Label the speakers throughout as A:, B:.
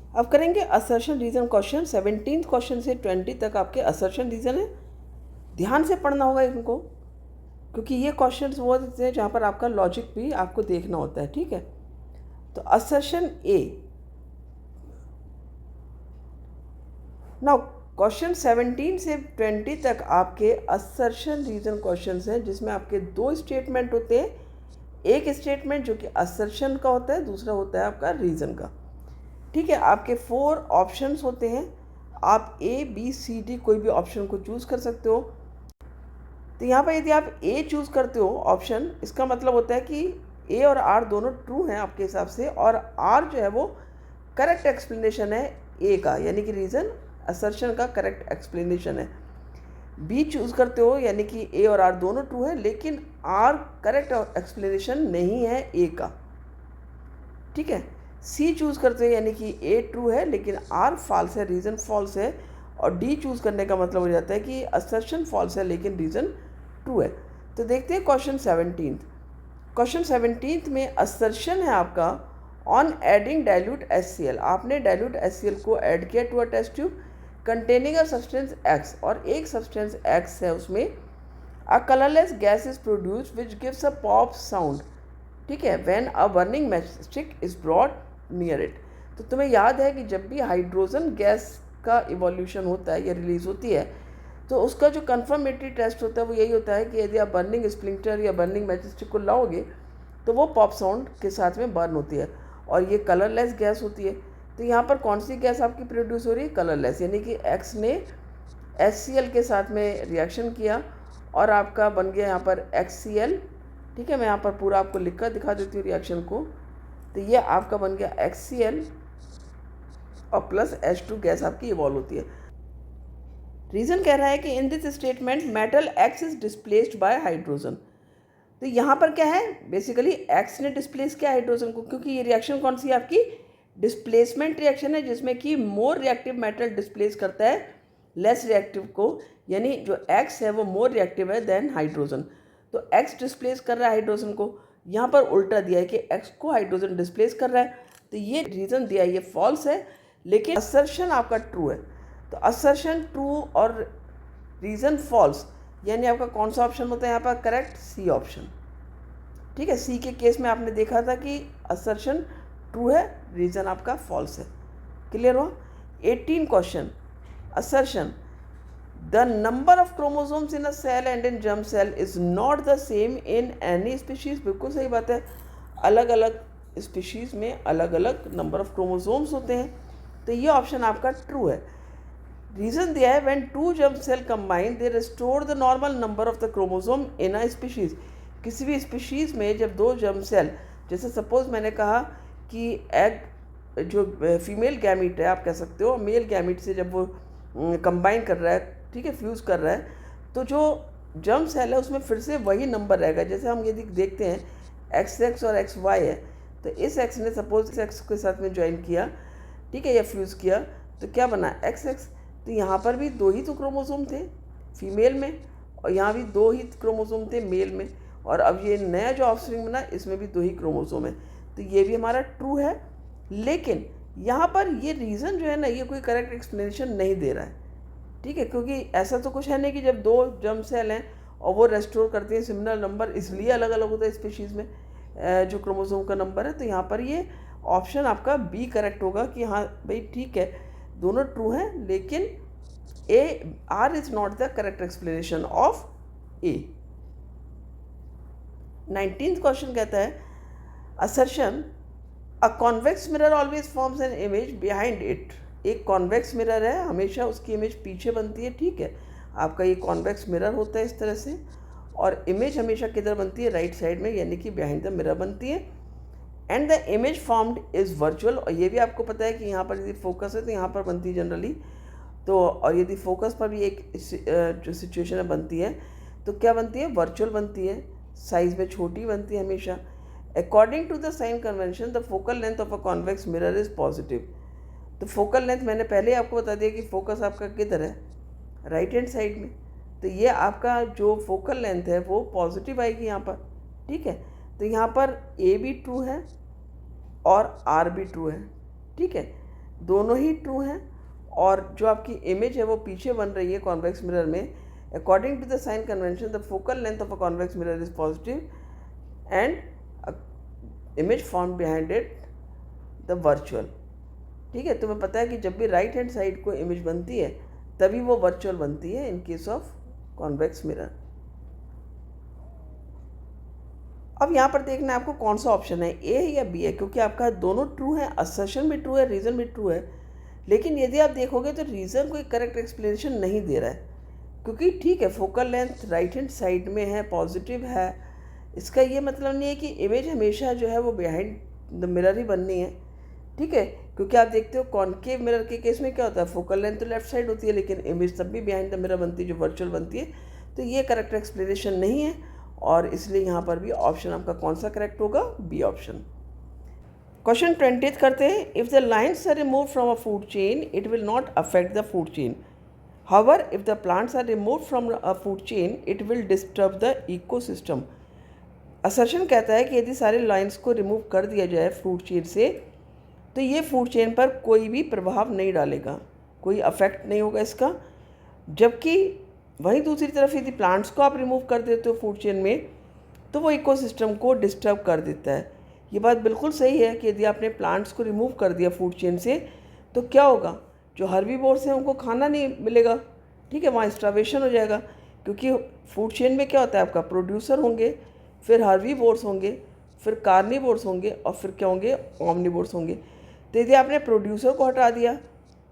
A: अब करेंगे assertion reason question. 17 question से 20 तक आपके असर्शन रीज़न है। ध्यान से पढ़ना होगा इनको, क्योंकि ये क्वेश्चंस वो होते हैं जहाँ पर आपका लॉजिक भी आपको देखना होता है। ठीक है, तो असर्शन ए। नाउ क्वेश्चन 17 से 20 तक आपके असर्शन रीजन क्वेश्चंस हैं, जिसमें आपके दो स्टेटमेंट होते हैं। एक स्टेटमेंट जो कि असर्शन का होता है, दूसरा होता है आपका रीजन का। ठीक है, आपके 4 ऑप्शंस होते हैं। आप ए बी सी डी कोई भी ऑप्शन को चूज़ कर सकते हो। तो यहाँ पर यदि आप ए चूज़ करते हो ऑप्शन, इसका मतलब होता है कि ए और आर दोनों ट्रू हैं आपके हिसाब से, और आर जो है वो करेक्ट एक्सप्लेनेशन है ए का, यानी कि रीज़न असर्शन का करेक्ट एक्सप्लेनेशन है। बी चूज़ करते हो यानी कि ए और आर दोनों ट्रू है, लेकिन आर करेक्ट एक्सप्लेनेशन नहीं है ए का। ठीक है, सी चूज़ करते हो यानी कि ए ट्रू है लेकिन आर फॉल्स है, रीज़न फॉल्स है। और डी चूज़ करने का मतलब हो जाता है कि असर्शन फॉल्स है लेकिन रीज़न ट्रू है। तो देखते हैं क्वेश्चन 17। क्वेश्चन 17 में असर्शन है आपका ऑन एडिंग डाइल्यूट HCl। आपने डाइल्यूट HCl को ऐड किया to a test tube containing a substance X, और एक सब्सटेंस X है, उसमें a colourless gas is produce which gives a pop sound. ठीक है, when a burning match stick is brought near it. तो तुम्हें याद है कि जब भी हाइड्रोजन गैस का इवोल्यूशन होता है या रिलीज होती है, तो उसका जो कन्फर्मेटरी टेस्ट होता है वो यही होता है कि यदि आप बर्निंग स्प्लिंटर या बर्निंग मैच स्टिक को लाओगे तो वो पॉप साउंड के साथ में बर्न होती है, और ये कलरलेस गैस होती है। तो यहाँ पर कौन सी गैस आपकी प्रोड्यूस हो रही है? कलरलेस, यानी कि एक्स ने HCl के साथ में रिएक्शन किया और आपका बन गया यहाँ पर HCl। ठीक है, मैं यहाँ पर पूरा आपको लिख कर दिखा देती हूँ रिएक्शन को। तो ये आपका बन गया HCl और प्लस H2 गैस आपकी इवॉल्व होती है। रीज़न कह रहा है कि in this statement metal X is displaced by hydrogen. तो यहाँ पर क्या है, बेसिकली X ने डिस्प्लेस किया हाइड्रोजन को, क्योंकि ये रिएक्शन कौन सी आपकी डिस्प्लेसमेंट रिएक्शन है, जिसमें कि मोर रिएक्टिव मेटल डिस्प्लेस करता है लेस रिएक्टिव को, यानी जो X है वो मोर रिएक्टिव है देन हाइड्रोजन। तो X डिस्प्लेस कर रहा है हाइड्रोजन को, यहाँ पर उल्टा दिया है कि X को हाइड्रोजन डिस्प्लेस कर रहा है। तो ये रीज़न दिया है, ये फॉल्स है, लेकिन असर्शन आपका ट्रू है। तो असर्शन ट्रू और रीज़न फॉल्स, यानी आपका कौन सा ऑप्शन होता है यहाँ पर करेक्ट? C option. ठीक है, सी के केस में आपने देखा था कि असर्शन ट्रू है, रीज़न आपका फॉल्स है। क्लियर हुआ? 18 question. Assertion the number of chromosomes in a cell and in germ cell is not the same in any species. बिल्कुल सही बात है, अलग अलग स्पीशीज में अलग अलग नंबर ऑफ क्रोमोसोम्स होते हैं। तो ये ऑप्शन आपका ट्रू है। रीज़न दिया है when two germ cell combine they restore the normal number of the chromosome in a species. किसी भी स्पीशीज़ में जब दो जर्म सेल, जैसे सपोज मैंने कहा कि एग जो फीमेल गैमीट है आप कह सकते हो, मेल गैमीट से जब वो कंबाइन कर रहा है, ठीक है, फ्यूज़ कर रहा है, तो जो जर्म सेल है उसमें फिर से वही नंबर रहेगा। जैसे हम यदि देखते हैं XX और XY है, तो इस X ने सपोज इस X के साथ में ज्वाइन किया, ठीक है, या फ्यूज़ किया, तो क्या बना? XX। तो यहाँ पर भी दो ही तो क्रोमोसोम थे फीमेल में, और यहाँ भी दो ही क्रोमोसोम थे मेल में, और अब ये नया जो ऑफस्प्रिंग बना इसमें भी दो ही क्रोमोसोम है। तो ये भी हमारा ट्रू है, लेकिन यहाँ पर ये रीज़न जो है ना, ये कोई करेक्ट एक्सप्लेनेशन नहीं दे रहा है। ठीक है, क्योंकि ऐसा तो कुछ है नहीं कि जब दो जर्म सेल हैं और वो रेस्टोर करते हैं सिमिलर नंबर, इसलिए अलग अलग होता है स्पीशीज़ में जो क्रोमोसोम का नंबर है। तो यहाँ पर ये ऑप्शन आपका बी करेक्ट होगा कि हाँ भाई ठीक है, दोनों ट्रू हैं, लेकिन R is not the correct explanation of A. 19th question कहता है assertion a convex mirror always forms an image behind it. एक कॉन्वेक्स मिरर है, हमेशा उसकी इमेज पीछे बनती है। ठीक है, आपका ये कॉन्वेक्स मिरर होता है इस तरह से, और इमेज हमेशा किधर बनती है? राइट साइड में, यानी कि बिहाइंड द मिरर बनती है। And the image formed is virtual, और ये भी आपको पता है कि यहाँ पर यदि फोकस है तो यहाँ पर बनती है जनरली, तो और यदि फोकस पर भी एक जो सिचुएशन बनती है तो क्या बनती है? वर्चुअल बनती है, साइज में छोटी बनती है हमेशा। According to the sign convention the focal length of a convex mirror is positive. तो फोकल लेंथ मैंने पहले आपको बता दिया कि फोकस आपका किधर है? राइट हैंड साइड में। तो ये आपका जो फोकल लेंथ है वो पॉजिटिव आएगी यहाँ पर। ठीक है, तो यहाँ पर ए भी ट्रू है और आर भी ट्रू है। ठीक है, दोनों ही ट्रू हैं, और जो आपकी इमेज है वो पीछे बन रही है कॉन्वेक्स मिरर में, according to the sign convention the focal length of a convex mirror is positive and image form behind it the virtual. ठीक है, तुम्हें पता है कि जब भी राइट हैंड साइड को इमेज बनती है तभी वो वर्चुअल बनती है in case of convex mirror. अब यहाँ पर देखना है आपको कौन सा ऑप्शन है, ए है या बी है, क्योंकि आपका दोनों ट्रू है, असर्शन भी ट्रू है, रीज़न भी ट्रू है। लेकिन यदि आप देखोगे तो रीज़न कोई करेक्ट एक्सप्लेनेशन नहीं दे रहा है, क्योंकि ठीक है focal length right hand side में है, पॉजिटिव है, इसका ये मतलब नहीं है कि इमेज हमेशा जो है वो बिहाइंड द मिरर ही बननी है। ठीक है, क्योंकि आप देखते हो कॉनकेव मिरर के केस में क्या होता है, फोकल लेंथ तो लेफ्ट साइड होती है लेकिन इमेज तब भी बिहाइंड द मिरर बनती है जो वर्चुअल बनती है। तो ये करेक्ट एक्सप्लेनेशन नहीं है, और इसलिए यहाँ पर भी ऑप्शन आपका कौन सा करेक्ट होगा, बी ऑप्शन। क्वेश्चन 20 करते हैं, if the lions are remove from a food chain it will not affect the food chain, however if the plants are remove from a food chain it will disturb the ecosystem. Assertion कहता है कि यदि सारे lines को remove कर दिया जाए food chain से तो ये फूड चेन पर कोई भी प्रभाव नहीं डालेगा, कोई अफेक्ट नहीं होगा इसका। जबकि वहीं दूसरी तरफ यदि प्लांट्स को आप रिमूव कर देते हो फूड चेन में तो वो इकोसिस्टम को डिस्टर्ब कर देता है। ये बात बिल्कुल सही है कि यदि आपने प्लांट्स को रिमूव कर दिया फूड चेन से तो क्या होगा, जो हर्बीवोर्स हैं उनको खाना नहीं मिलेगा। ठीक है, वहाँ स्टार्वेशन हो जाएगा, क्योंकि फूड चेन में क्या होता है आपका प्रोड्यूसर होंगे, फिर हर्बीवोर्स होंगे, फिर कार्निवोर्स होंगे, और फिर क्या होंगे, ऑमनिवोर्स होंगे। तो यदि आपने प्रोड्यूसर को हटा दिया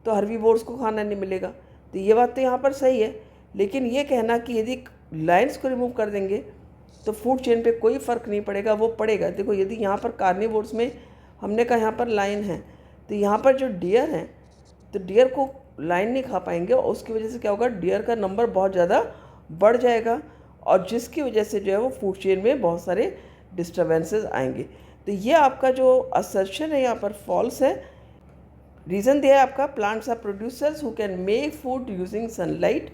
A: तो हर्बीवोर्स को खाना नहीं मिलेगा। तो ये बात तो यहाँ पर सही है, लेकिन ये कहना कि यदि लाइन्स को रिमूव कर देंगे तो फूड चेन पे कोई फ़र्क नहीं पड़ेगा, वो पड़ेगा। देखो यदि यहाँ पर कार्निवोर्स में हमने कहा यहाँ पर लाइन है, तो यहाँ पर जो डियर हैं तो डियर को लाइन नहीं खा पाएंगे, और उसकी वजह से क्या होगा, डियर का नंबर बहुत ज़्यादा बढ़ जाएगा, और जिसकी वजह से जो है वो फूड चेन में बहुत सारे डिस्टर्बेंसेस आएंगे। तो ये आपका जो असर्शन है यहाँ पर फॉल्स है। रीज़न दिया है आपका, plants are producers who can make food using sunlight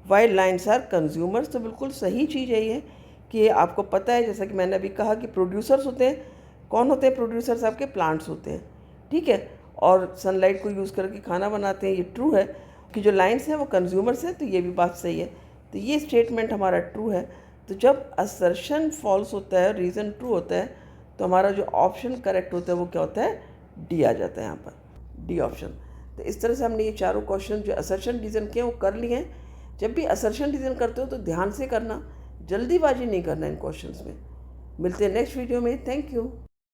A: while lions are consumers. तो बिल्कुल सही चीज़ है ये, कि आपको पता है जैसा कि मैंने अभी कहा कि प्रोड्यूसर्स होते हैं, कौन होते हैं प्रोड्यूसर्स, आपके प्लांट्स होते हैं। ठीक है, और सनलाइट को यूज़ करके खाना बनाते हैं, ये ट्रू है। कि जो लाइन्स हैं वो कंज्यूमर्स हैं, तो ये भी बात सही है। तो ये स्टेटमेंट हमारा ट्रू है। तो जब असर्शन फॉल्स होता है, रीज़न ट्रू होता है, तो हमारा जो ऑप्शन करेक्ट होता है वो क्या होता है, डी आ जाता है यहाँ पर, डी ऑप्शन। तो इस तरह से हमने ये चारों क्वेश्चन जो असर्शन रीज़न के हैं वो कर लिए हैं। जब भी असर्शन रीज़न करते हो तो ध्यान से करना, जल्दीबाजी नहीं करना इन क्वेश्चंस में। मिलते हैं नेक्स्ट वीडियो में, थैंक यू।